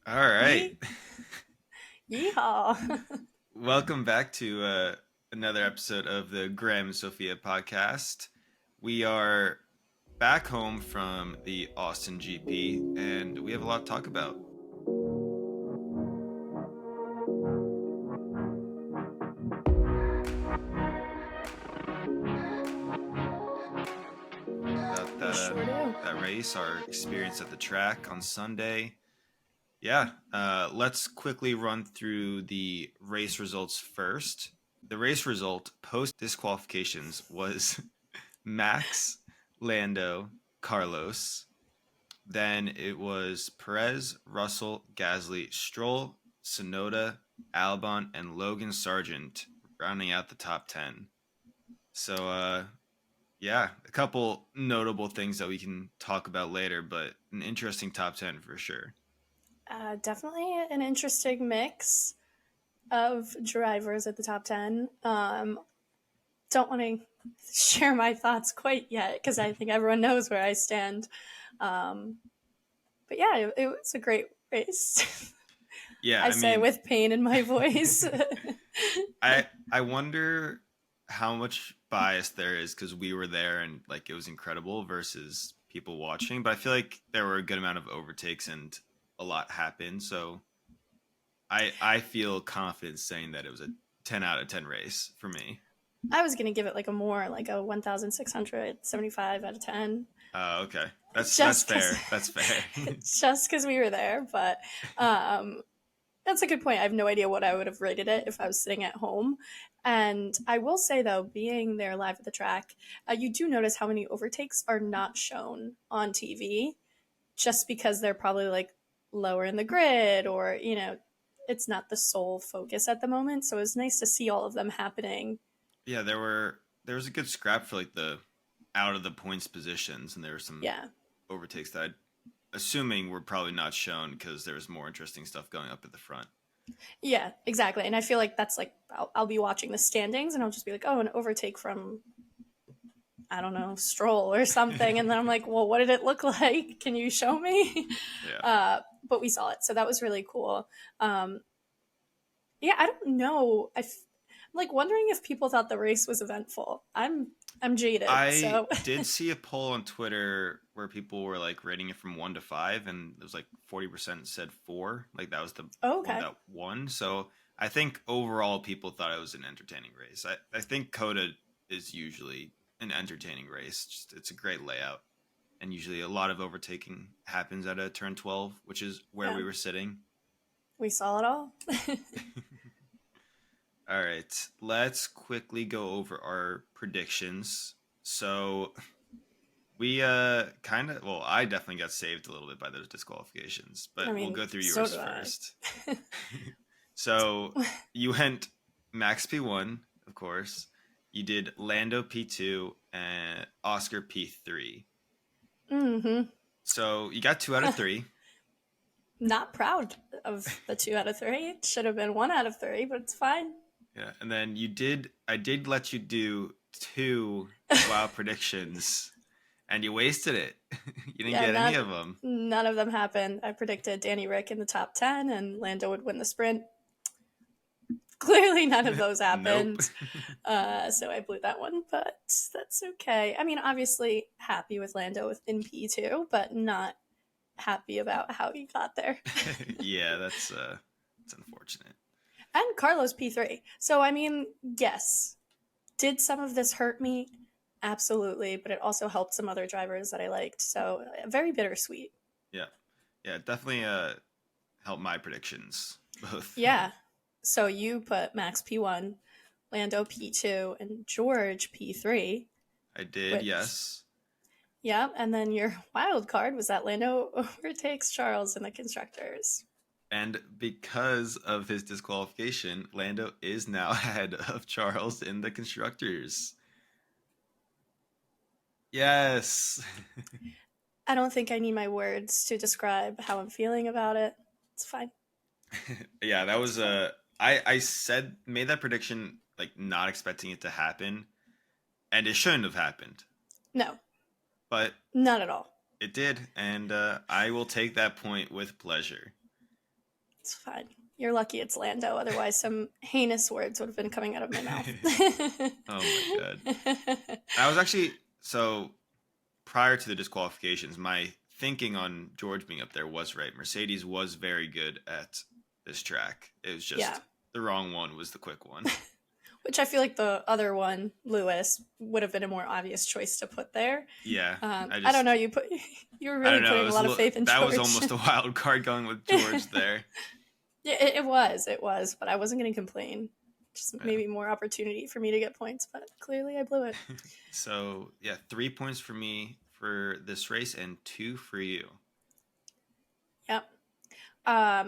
All right. Yee- Yeehaw. Welcome back to another episode of the Graeme and Sophia podcast. We are back home from the Austin GP, and we have a lot to talk about. About We sure do. that race, our experience at the track on Sunday. Yeah, let's quickly run through the race results first. The race result post disqualifications was Max, Lando, Carlos. Then it was Perez, Russell, Gasly, Stroll, Sonoda, Albon, and Logan Sargent rounding out the top 10. So, yeah, a couple notable things that we can talk about later, but an interesting top 10 for sure. Definitely an interesting mix of drivers at the top 10. Don't want to share my thoughts quite yet because I think everyone knows where I stand. Um, but yeah, it was a great race. Yeah, I I say mean, with pain in my voice. I wonder how much bias there is because we were there and like it was incredible versus people watching. But I feel like there were a good amount of overtakes and a lot happened. So I feel confident saying that it was a 10 out of 10 race for me. I was going to give it like a more, like a 1,675 out of 10. Okay, that's Just because fair. That's fair. just because we were there, but um, that's a good point. I have no idea what I would have rated it if I was sitting at home. And I will say, though, being there live at the track, you do notice how many overtakes are not shown on TV just because they're probably like lower in the grid or, it's not the sole focus at the moment. So it's nice to see all of them happening. Yeah, there was a good scrap for like the out of the points positions, and there were some Yeah. overtakes that I assuming were probably not shown because there was more interesting stuff going up at the front. Yeah, exactly. And I feel like that's like, I'll be watching the standings and I'll just be like, oh, an overtake from I don't know, stroll or something. And then I'm like, well, what did it look like? Can you show me? Yeah. But we saw it. So that was really cool. Um, yeah, I don't know. I'm like wondering if people thought the race was eventful. I'm jaded. I So, did see a poll on Twitter where people were like rating it from 1 to 5, and it was like 40% said 4. Like that was the oh, one okay. that won. So I think overall people thought it was an entertaining race. I think Coda is usually an entertaining race. Just it's a great layout, and usually a lot of overtaking happens at a turn 12, which is where Yeah, we were sitting. we saw it all. All right, let's quickly go over our predictions. So we kind of well, I definitely got saved a little bit by those disqualifications, I but we'll mean, go through so yours did I. first. So you went Max P1, of course. You did Lando P2 and Oscar P3. Mm-hmm. So you got 2 out of 3. Not proud of the 2 out of 3. It should have been 1 out of 3, but it's fine. Yeah, and then I did let you do two wow predictions, and you wasted it. You didn't Yeah, get any of them. none of them happened. I predicted Danny Rick in the top 10 and Lando would win the sprint. Clearly, none of those Nope. happened. So I blew that one, but that's okay. I mean, obviously, happy with Lando in P2, but not happy about how he got there. Yeah, that's unfortunate. And Carlos P3. So, I mean, yes. Did some of this hurt me? Absolutely, but it also helped some other drivers that I liked. So, very bittersweet. Yeah, yeah, definitely helped my predictions both. Yeah. So you put Max P1, Lando P2, and George P3, I did, which, yes. yeah, and then your wild card was that Lando overtakes Charles in the constructors. And because of his disqualification, Lando is now ahead of Charles in the constructors. Yes. I don't think I need my words to describe how I'm feeling about it. It's fine. Yeah, that It's was fine. I said made that prediction like not expecting it to happen, and it shouldn't have happened, No, but not at all. it did, and I will take that point with pleasure. It's fine. You're lucky it's Lando. Otherwise, some heinous words would have been coming out of my mouth. Oh my god. I was actually so prior to the disqualifications, my thinking on George being up there was right. Mercedes was very good at this track. It was just Yeah. the wrong one was the quick one. Which I feel like the other one, Lewis, would have been a more obvious choice to put there. Yeah, I don't know. You were I really don't know. putting a lot of faith in That George. was almost a wild card going with George there. Yeah, it was, but I wasn't going to complain. Just maybe more opportunity for me to get points, but clearly I blew it. So, yeah, 3 points for me for this race and 2 for you. Yep.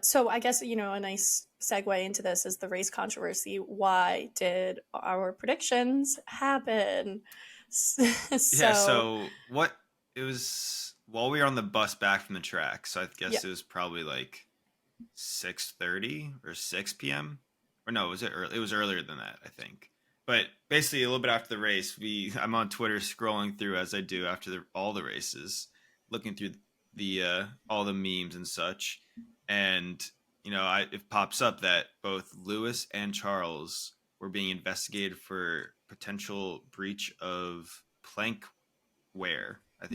So I guess, a nice segue into this is the race controversy. Why did our predictions happen? So what it was while we were on the bus back from the track, so I guess it was probably like 6:30 or 6 p.m. Or no, was it early? It was earlier than that, I think. But basically, a little bit after the race, I'm on Twitter scrolling through as I do after all the races, looking through the all the memes and such, and it pops up that both Lewis and Charles were being investigated for potential breach of plank wear. I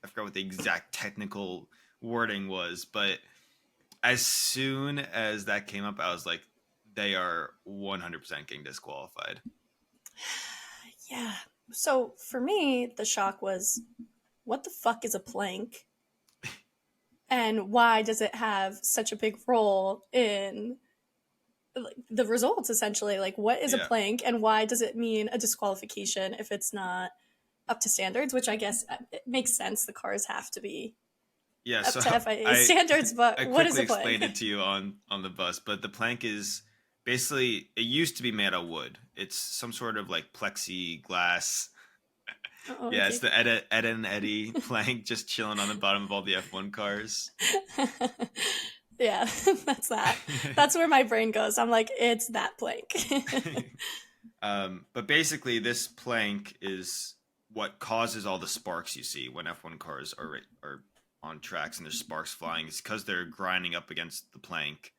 forgot what the exact technical wording was, but as soon as that came up, I was like, they are 100% getting disqualified. Yeah. So for me, the shock was, what the fuck is a plank? And why does it have such a big role in the results, essentially? Like, what is a plank, and why does it mean a disqualification if it's not up to standards? Which I guess it makes sense. The cars have to be up to FIA standards, but I what is a plank? I quickly explained it to you on the bus, but the plank is basically, it used to be made of wood. It's some sort of like plexiglass. Yeah, it's the Ed and Eddie plank just chilling on the bottom of all the F1 cars. Yeah, that's that. That's where my brain goes. I'm like, it's that plank. But basically, this plank is what causes all the sparks you see when F1 cars are on tracks and there's sparks flying. It's because they're grinding up against the plank.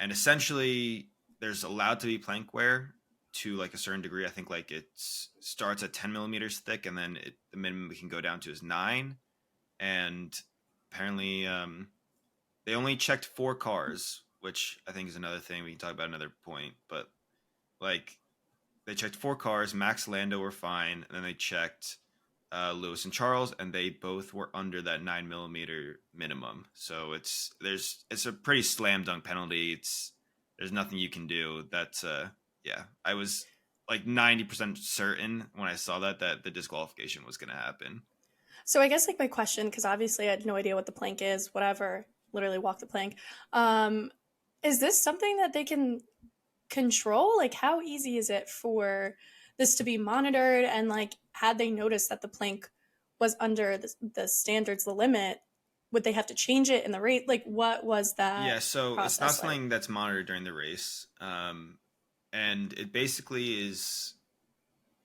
And essentially, there's allowed to be plank wear to like a certain degree. I think like it starts at 10 millimeters thick, and then the minimum we can go down to is 9. And apparently, they only checked 4 cars, which I think is another thing we can talk about another point. But like, they checked 4 cars. Max, Lando were fine, and then they checked Lewis and Charles, and they both were under that 9 millimeter minimum. So it's a pretty slam dunk penalty. There's nothing you can do. That's I was like 90% certain when I saw that the disqualification was going to happen. So I guess like my question, because obviously I had no idea what the plank is, whatever, literally walk the plank. Is this something that they can control? Like, how easy is it for this to be monitored? And like, had they noticed that the plank was under the standards, the limit, would they have to change it in the race? Like, what was that? Yeah, so it's not something that's monitored during the race. And it basically is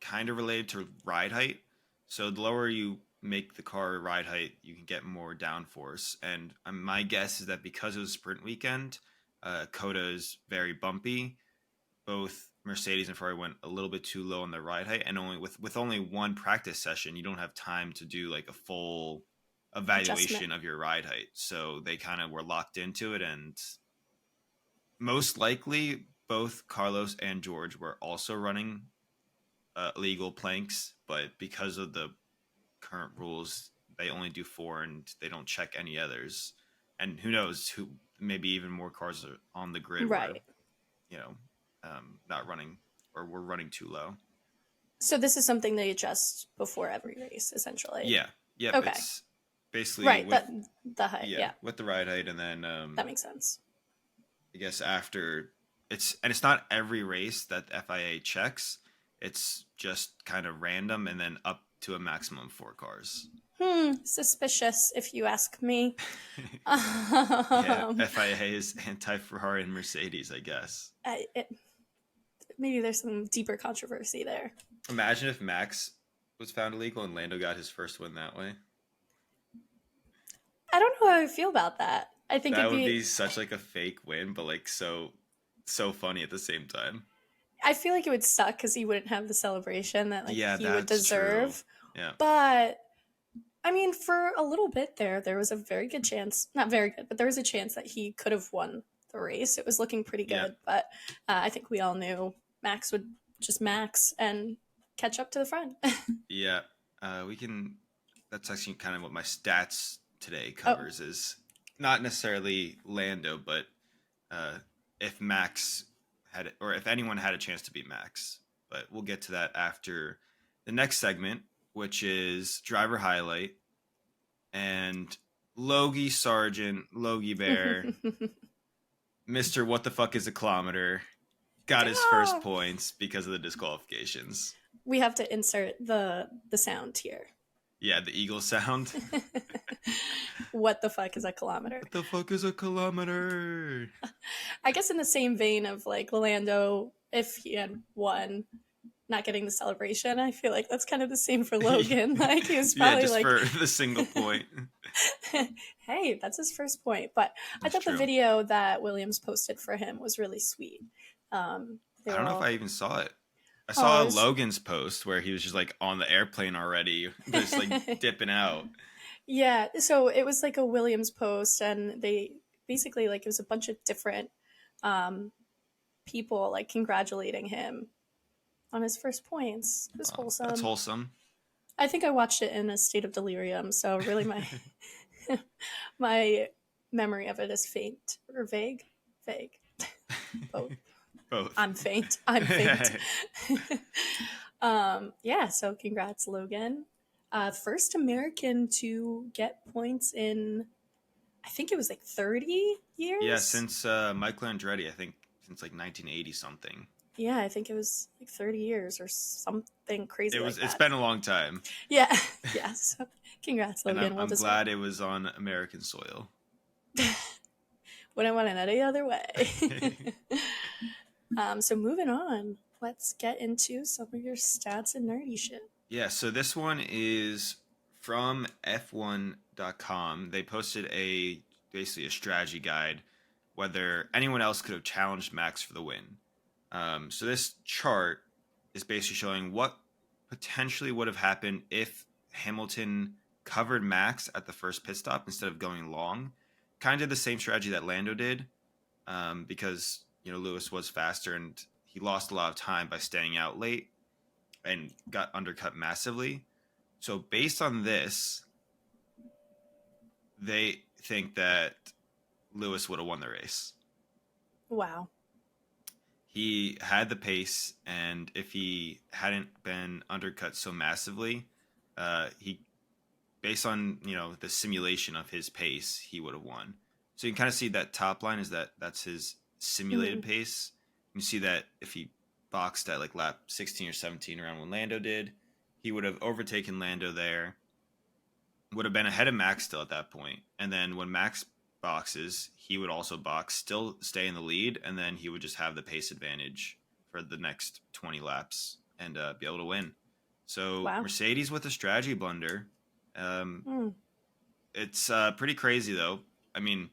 kind of related to ride height. So the lower you make the car ride height, you can get more downforce. And my guess is that because it was sprint weekend, COTA is very bumpy. Both Mercedes and Ferrari went a little bit too low on their ride height, and only with only one practice session, you don't have time to do like a full evaluation of your ride height. So they kind of were locked into it, and most likely both Carlos and George were also running illegal planks, but because of the current rules, they only do 4 and they don't check any others. And who knows, maybe even more cars are on the grid, right? Where, not running, or we're running too low. So this is something they adjust before every race, essentially. Yeah. Okay. It's basically right. The height. Yeah. With the ride height, and then that makes sense. I guess after it's not every race that the FIA checks. It's just kind of random, and then up to a maximum of 4 cars. Suspicious, if you ask me. Yeah, FIA is anti-Ferrari and Mercedes, I guess. Maybe there's some deeper controversy there. Imagine if Max was found illegal and Lando got his first win that way. I don't know how I feel about that. I think That it'd would be. be such like a fake win, but like so funny at the same time. I feel like it would suck because he wouldn't have the celebration that like Yeah, he would that's true. deserve. Yeah. But I mean, for a little bit there was a very good chance, not very good, but there was a chance that he could have won the race. It was looking pretty Yeah. good, but I think we all knew Max would just Max and catch up to the front. Yeah. We can that's actually kind of what my stats today Oh, covers is not necessarily Lando, but uh if Max had or if anyone had a chance to beat Max. But we'll get to that after the next segment, which is driver highlight and Logie Sargent, Logie Bear, Mr. What the fuck is a kilometer, got his first ah! points because of the disqualifications. We have to insert the sound here. Yeah, the eagle sound. What the fuck is a kilometer? What the fuck is a kilometer? I guess in the same vein of like Lando, if he had won, not getting the celebration, I feel like that's kind of the same for Logan. Like he was Yeah, probably just like, for the single point. hey, that's his first point. But I That's thought the true. video that Williams posted for him was really sweet. They I were don't know if all, I even saw it. I oh, saw it was, Logan's post where he was just like on the airplane already, just like dipping out. yeah. So it was like a Williams post, and they basically like it was a bunch of different um, people like congratulating him on his first points. It was That's wholesome. wholesome. I think I watched it in a state of delirium, so really my memory of it is faint or vague, vague, both. Both. I'm faint. I'm faint. Yeah. So congrats, Logan. First American to get points in, I think it was like 30 Yeah, years. since Michael Andretti, I think since like 1980 something. Yeah, I think it was like 30 years or something crazy like It's that. been a long time. Yeah. Yeah. So congrats, And Logan. Well I'm deserved. glad it was on American soil. Wouldn't want it any other way. So moving on, let's get into some of your stats and nerdy shit. Yeah, so this one is from F1.com. They posted basically a strategy guide whether anyone else could have challenged Max for the win. So this chart is basically showing what potentially would have happened if Hamilton covered Max at the first pit stop instead of going long. Kind of the same strategy that Lando did, because Lewis was faster and he lost a lot of time by staying out late and got undercut massively. So based on this, they think that Lewis would have won the race. Wow. He had the pace, and if he hadn't been undercut so massively, he, based on the simulation of his pace, he would have won. So you can kind of see that top line is that's his simulated Mm-hmm. pace. You see that if he boxed at like lap 16 or 17 around when Lando did, he would have overtaken Lando there, would have been ahead of Max still at that point. And then when Max boxes, he would also box, still stay in the lead, and then he would just have the pace advantage for the next 20 laps and be able to win. So Wow. Mercedes with a strategy blunder. Um, Mm. it's pretty crazy though. I mean,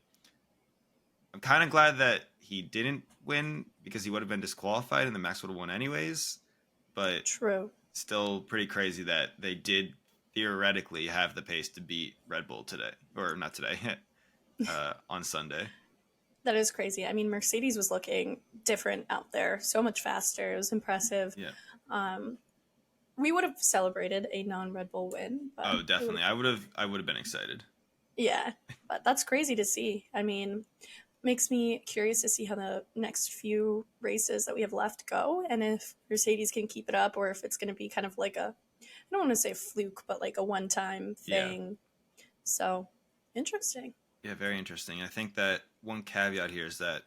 I'm kind of glad that he didn't win because he would have been disqualified and the Max would have won anyways. But True. still pretty crazy that they did theoretically have the pace to beat Red Bull today, or not today, on Sunday. That is crazy. I mean, Mercedes was looking different out there, so much faster. It was impressive. Yeah. Um, we would have celebrated a non-Red Bull win, but Oh, definitely. I would have been excited. yeah, but that's crazy to see. I mean, makes me curious to see how the next few races that we have left go, and if Mercedes can keep it up, or if it's going to be kind of like I don't want to say fluke, but like a one-time Yeah. thing. So interesting. Yeah, very interesting. I think that one caveat here is that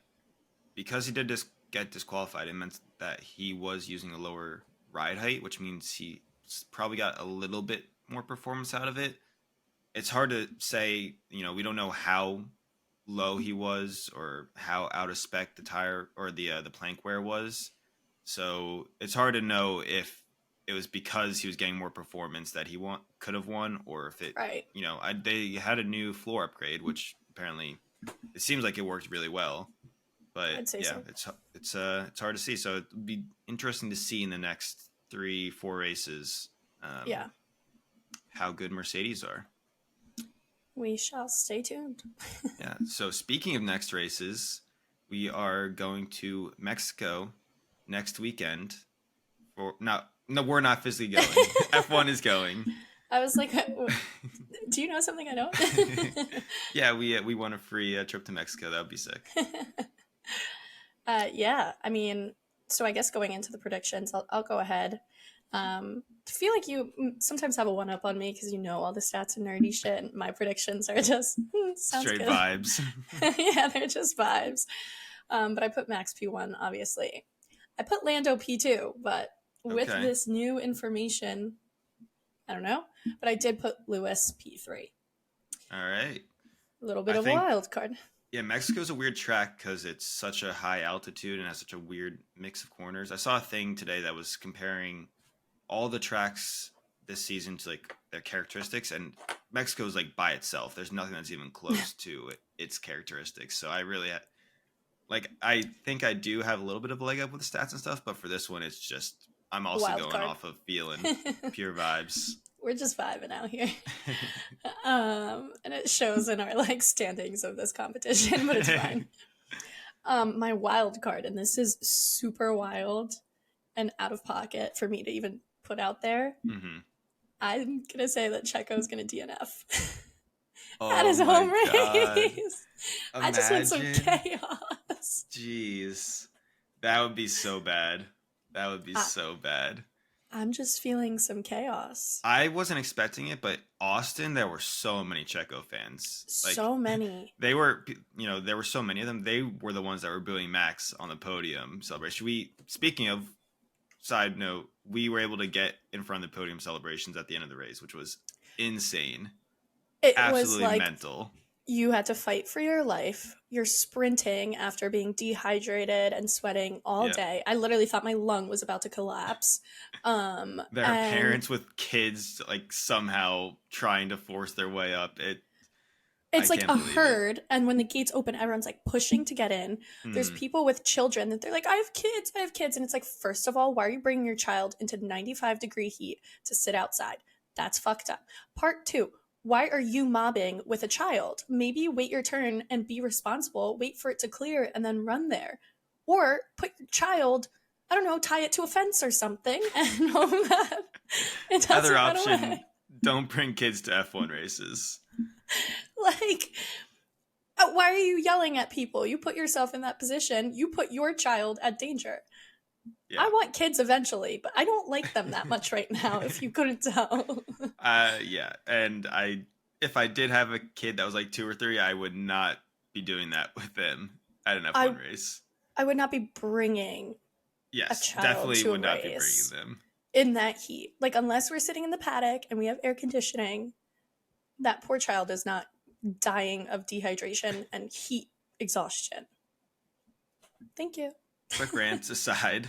because he did get disqualified, it meant that he was using a lower ride height, which means he probably got a little bit more performance out of it. It's hard to say, we don't know how low he was or how out of spec the tire or the plank wear was. So it's hard to know if it was because he was getting more performance that could have won, or if it, Right. they had a new floor upgrade, which apparently it seems like it worked really well. But I'd say yeah, so. it's hard to see. So it'd be interesting to see in the next 3-4 races Yeah, how good Mercedes are. we shall stay tuned. Yeah. So speaking of next races, we are going to Mexico next weekend. For not no, we're not physically going. F1 is going. I was like, do you know something I don't? Yeah, we want a free trip to Mexico. That would be sick. Yeah, I mean, so I guess going into the predictions, I'll go ahead. I feel like you sometimes have a one up on me because you know all the stats and nerdy shit. And my predictions are just sounds Straight good. vibes. Yeah, they're just vibes. But I put Max P1, obviously. I put Lando P2, but with Okay. this new information, I don't know. But I did put Lewis P3. All right. A little bit I of a think wild card. yeah, Mexico's a weird track because it's such a high altitude and has such a weird mix of corners. I saw a thing today that was comparing all the tracks this season to like their characteristics, and Mexico's like by itself. There's nothing that's even close to its characteristics. So I really like. I think I do have a little bit of a leg up with the stats and stuff, but for this one, it's just I'm also Wild going card. off of feeling pure vibes. We're just vibing out here. And it shows in our like standings of this competition, but it's fine. My wild card, and this is super wild and out of pocket for me to even put out there. Mm-hmm. I'm gonna say that Checo's gonna DNF at Oh his my home god! race. I just want some Imagine. chaos. Jeez, that would be so bad. That would be I, so bad. I'm just feeling some chaos. I wasn't expecting it, but Austin, there were so many Checo fans. Like So many. they were, there were so many of them. They were the ones that were booing Max on the podium celebration. Speaking of side note, we were able to get in front of the podium celebrations at the end of the race, which was insane, It was absolutely like mental. you had to fight for your life. You're sprinting after being dehydrated and sweating all Yeah, day. I literally thought my lung was about to collapse. there are And parents with kids like somehow trying to force their way up. I it's like can't a believe it. herd. And when the gates open, everyone's like pushing to get in. There's Hmm. people with children that they're like, I have kids, I have kids. And it's like, first of all, why are you bringing your child into 95-degree heat to sit outside? That's fucked up. Part two, why are you mobbing with a child? Maybe wait your turn and be responsible, wait for it to clear, and then run there. Or put your child, I don't know, tie it to a fence or something and hope that it doesn't Other run option: away. don't bring kids to F1 races. Like, why are you yelling at people? You put yourself in that position. You put your child at danger. Yeah. I want kids eventually, but I don't like them that much right now, if you couldn't tell. Yeah. And if I did have a kid that was like 2 or 3, I would not be doing that with them at an F1 race. I would not be bringing a Yes, child definitely to would a not be bringing race them. in that heat. Like, unless we're sitting in the paddock and we have air conditioning, that poor child is not dying of dehydration and heat exhaustion. Thank you. Quick rants aside,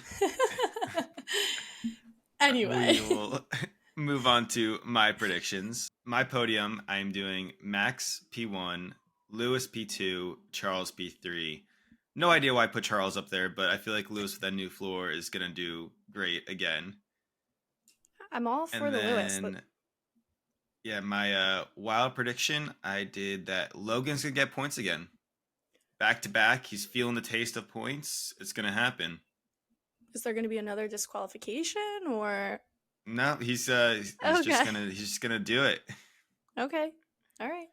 Anyway. we will move on to my predictions. My podium, I'm doing Max P1, Lewis P2, Charles P3. No idea why I put Charles up there, but I feel like Lewis with that new floor is going to do great again. I'm all for And the Lewis. then, yeah, my wild prediction, I did that Logan's going to get points again. Back to back, he's feeling the taste of points. It's going to happen. Is there going to be another disqualification or? No, he's Okay. just gonna do it. Okay, all right.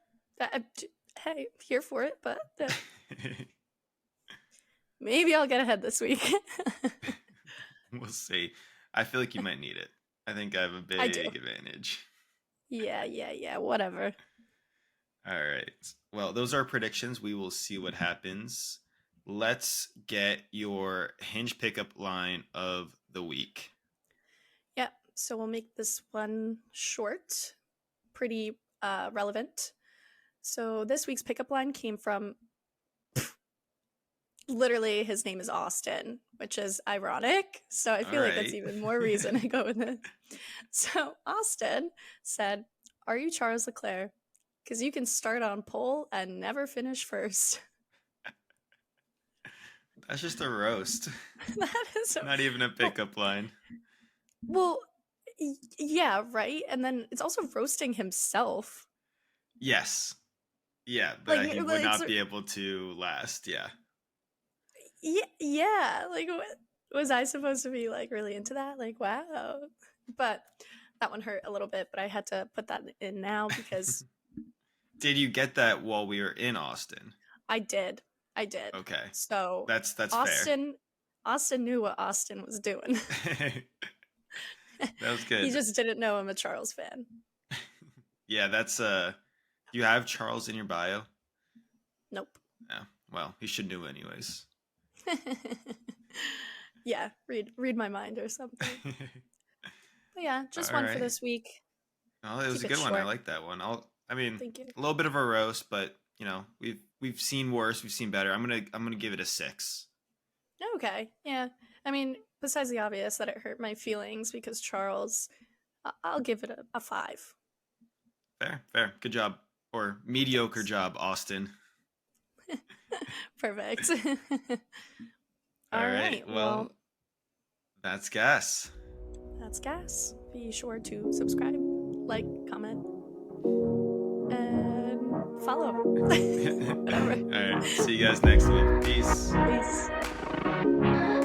Hey, here for it, but maybe I'll get ahead this week. We'll see. I feel like you might need it. I think I have a big advantage. Yeah. Whatever. All right. Well, those are predictions. We will see what happens. Let's get your hinge pickup line of the week. Yeah. So we'll make this one short, pretty relevant. So this week's pickup line came from literally his name is Austin, which is ironic. So I feel like that's even more reason to go with it. So Austin said, "Are you Charles Leclerc? Because you can start on pole and never finish first. That's just a roast. That is Not even a pickup line. well, yeah, right. And then it's also roasting himself. Yes. Yeah, Like, that he would it's not be able to last. Yeah. yeah. Like, what, was I supposed to be like really into that? Like, wow. But that one hurt a little bit. But I had to put that in now because Did you get that while we were in Austin? I did. I did. Okay. So That's fair. Austin knew what Austin was doing. That was He good. just didn't know I'm a Charles fan. Yeah, that's you have Charles in your bio? Nope. Yeah. Well, he should know anyways. Yeah, read my mind or something. But yeah, just All one for right. this week. Oh, it was Keep a it good one. I short. like that one. I mean, Thank you. a little bit of a roast, but you know, we've seen worse, we've seen better. I'm gonna give it a 6. Okay. Yeah. I mean, besides the obvious that it hurt my feelings because Charles, I'll give it a 5. Fair, fair. Good job. Or mediocre Thanks. job, Austin. Perfect. All All right. right. Well, Well, that's gas. that's gas. Be sure to subscribe, like, comment, and follow. All Whatever. right. See you guys next week. Peace. Peace.